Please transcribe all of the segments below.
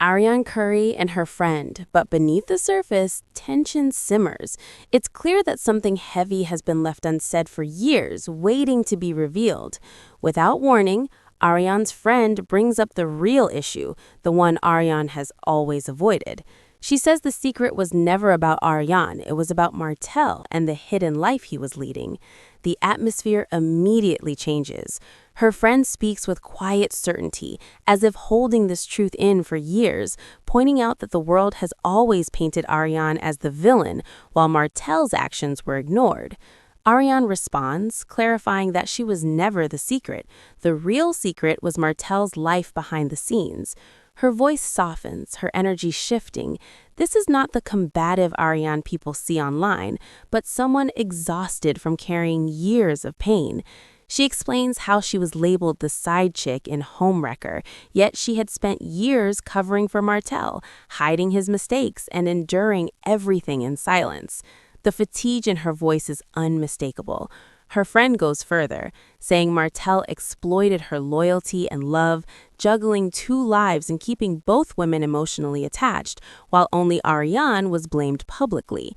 Arionne Curry and her friend, but beneath the surface, tension simmers. It's clear that something heavy has been left unsaid for years, waiting to be revealed. Without warning, Arionne's friend brings up the real issue, the one Arionne has always avoided. She says the secret was never about Arionne, it was about Martell and the hidden life he was leading. The atmosphere immediately changes. Her friend speaks with quiet certainty, as if holding this truth in for years, pointing out that the world has always painted Arionne as the villain, while Martell's actions were ignored. Arionne responds, clarifying that she was never the secret. The real secret was Martell's life behind the scenes. Her voice softens, her energy shifting. This is not the combative Arionne people see online, but someone exhausted from carrying years of pain. She explains how she was labeled the side chick in Homewrecker, yet she had spent years covering for Martell, hiding his mistakes and enduring everything in silence. The fatigue in her voice is unmistakable. Her friend goes further, saying Martell exploited her loyalty and love, juggling two lives and keeping both women emotionally attached, while only Arionne was blamed publicly.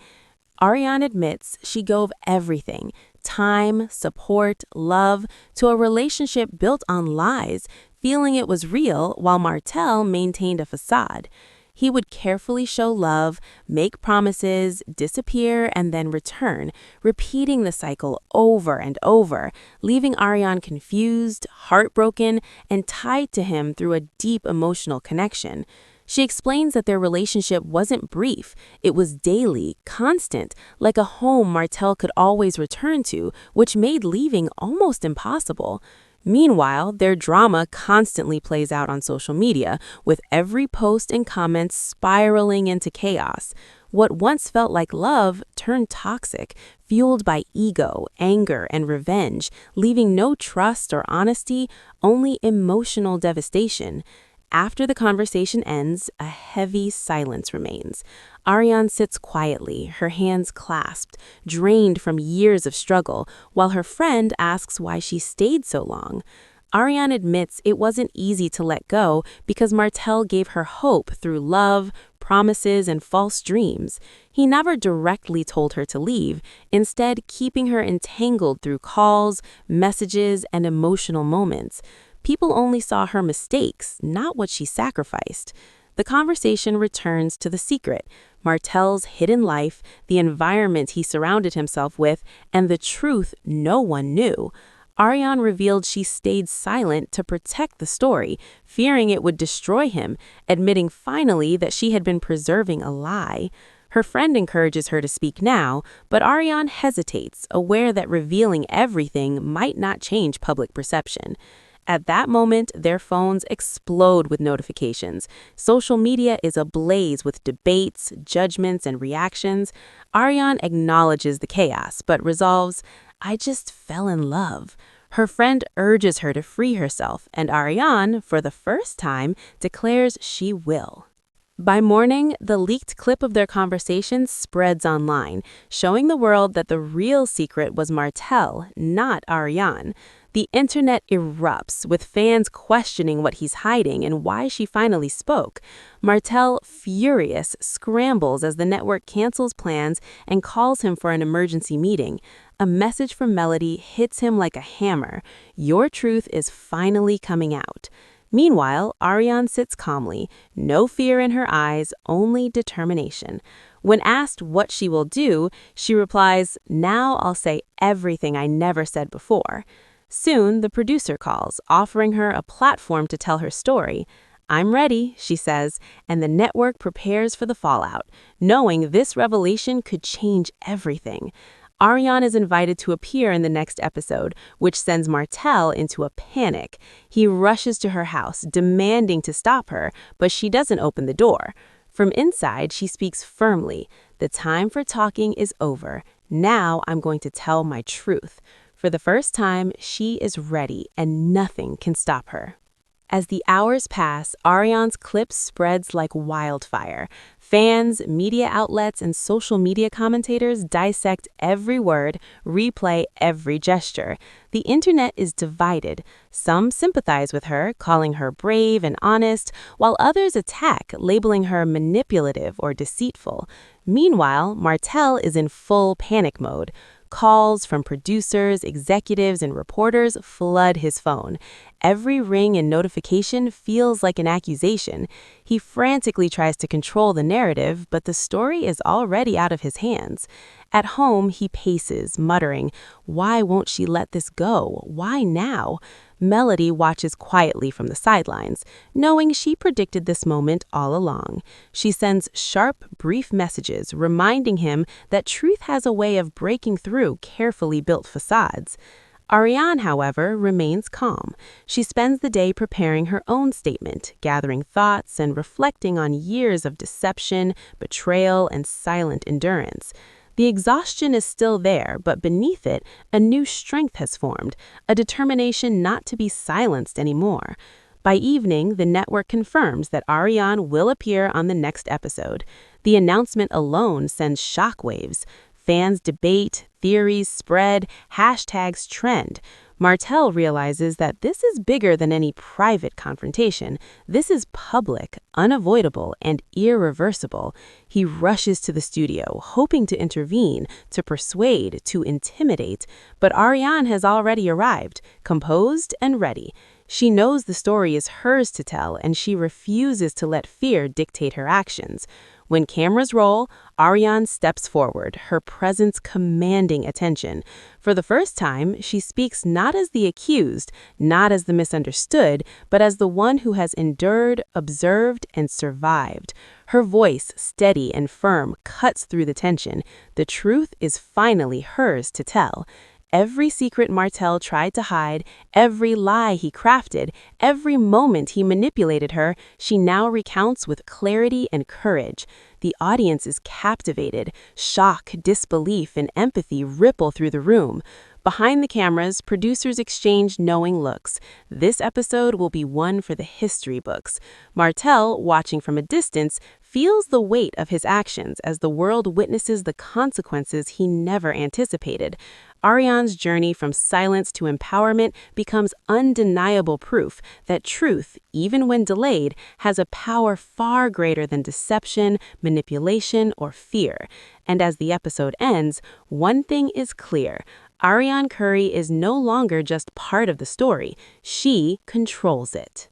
Arionne admits she gave everything, time, support, love, to a relationship built on lies, feeling it was real while Martell maintained a facade. He would carefully show love, make promises, disappear, and then return, repeating the cycle over and over, leaving Arionne confused, heartbroken, and tied to him through a deep emotional connection. She explains that their relationship wasn't brief, it was daily, constant, like a home Martell could always return to, which made leaving almost impossible. Meanwhile, their drama constantly plays out on social media, with every post and comment spiraling into chaos. What once felt like love turned toxic, fueled by ego, anger, and revenge, leaving no trust or honesty, only emotional devastation. After the conversation ends, a heavy silence remains. Arionne sits quietly, her hands clasped, drained from years of struggle, while her friend asks why she stayed so long. Arionne admits it wasn't easy to let go because Martell gave her hope through love, promises, and false dreams. He never directly told her to leave, instead keeping her entangled through calls, messages, and emotional moments. People only saw her mistakes, not what she sacrificed. The conversation returns to the secret, Martell's hidden life, the environment he surrounded himself with, and the truth no one knew. Arionne revealed she stayed silent to protect the story, fearing it would destroy him, admitting finally that she had been preserving a lie. Her friend encourages her to speak now, but Arionne hesitates, aware that revealing everything might not change public perception. At that moment, their phones explode with notifications. Social media is ablaze with debates, judgments, and reactions. Arionne acknowledges the chaos, but resolves, "I just fell in love." Her friend urges her to free herself, and Arionne, for the first time, declares she will. By morning, the leaked clip of their conversation spreads online, showing the world that the real secret was Martell, not Arionne. The internet erupts, with fans questioning what he's hiding and why she finally spoke. Martell, furious, scrambles as the network cancels plans and calls him for an emergency meeting. A message from Melody hits him like a hammer. Your truth is finally coming out. Meanwhile, Arionne sits calmly, no fear in her eyes, only determination. When asked what she will do, she replies, "Now I'll say everything I never said before." Soon, the producer calls, offering her a platform to tell her story. "I'm ready," she says, and the network prepares for the fallout, knowing this revelation could change everything. Arionne is invited to appear in the next episode, which sends Martell into a panic. He rushes to her house, demanding to stop her, but she doesn't open the door. From inside, she speaks firmly, "The time for talking is over. Now I'm going to tell my truth." For the first time, she is ready, and nothing can stop her. As the hours pass, Arionne's clip spreads like wildfire. Fans, media outlets, and social media commentators dissect every word, replay every gesture. The internet is divided. Some sympathize with her, calling her brave and honest, while others attack, labeling her manipulative or deceitful. Meanwhile, Martell is in full panic mode. Calls from producers, executives, and reporters flood his phone. Every ring and notification feels like an accusation. He frantically tries to control the narrative, but the story is already out of his hands. At home, he paces, muttering, "Why won't she let this go? Why now?" Melody watches quietly from the sidelines, knowing she predicted this moment all along. She sends sharp, brief messages reminding him that truth has a way of breaking through carefully built facades. Arionne, however, remains calm. She spends the day preparing her own statement, gathering thoughts and reflecting on years of deception, betrayal, and silent endurance. The exhaustion is still there, but beneath it, a new strength has formed, a determination not to be silenced anymore. By evening, the network confirms that Arionne will appear on the next episode. The announcement alone sends shockwaves. Fans debate, theories spread, hashtags trend. Martell realizes that this is bigger than any private confrontation. This is public, unavoidable, and irreversible. He rushes to the studio, hoping to intervene, to persuade, to intimidate. But Arionne has already arrived, composed and ready. She knows the story is hers to tell, and she refuses to let fear dictate her actions. When cameras roll, Arionne steps forward, her presence commanding attention. For the first time, she speaks not as the accused, not as the misunderstood, but as the one who has endured, observed, and survived. Her voice, steady and firm, cuts through the tension. The truth is finally hers to tell. Every secret Martell tried to hide, every lie he crafted, every moment he manipulated her, she now recounts with clarity and courage. The audience is captivated. Shock, disbelief, and empathy ripple through the room. Behind the cameras, producers exchange knowing looks. This episode will be one for the history books. Martell, watching from a distance, feels the weight of his actions as the world witnesses the consequences he never anticipated. Arionne's journey from silence to empowerment becomes undeniable proof that truth, even when delayed, has a power far greater than deception, manipulation, or fear. And as the episode ends, one thing is clear. Arionne Curry is no longer just part of the story. She controls it.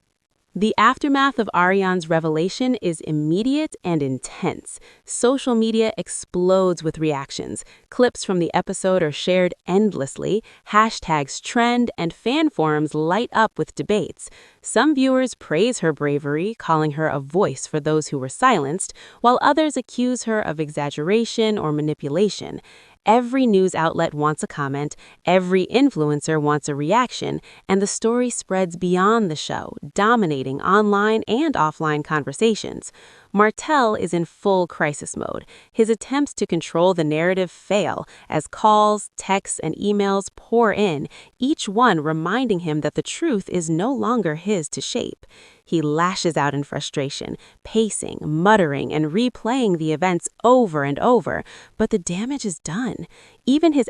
The aftermath of Arionne's revelation is immediate and intense. Social media explodes with reactions. Clips from the episode are shared endlessly, hashtags trend, and fan forums light up with debates. Some viewers praise her bravery, calling her a voice for those who were silenced, while others accuse her of exaggeration or manipulation. Every news outlet wants a comment, every influencer wants a reaction, and the story spreads beyond the show, dominating online and offline conversations. Martell is in full crisis mode. His attempts to control the narrative fail as calls, texts, and emails pour in, each one reminding him that the truth is no longer his to shape. He lashes out in frustration, pacing, muttering, and replaying the events over and over, but the damage is done. Even his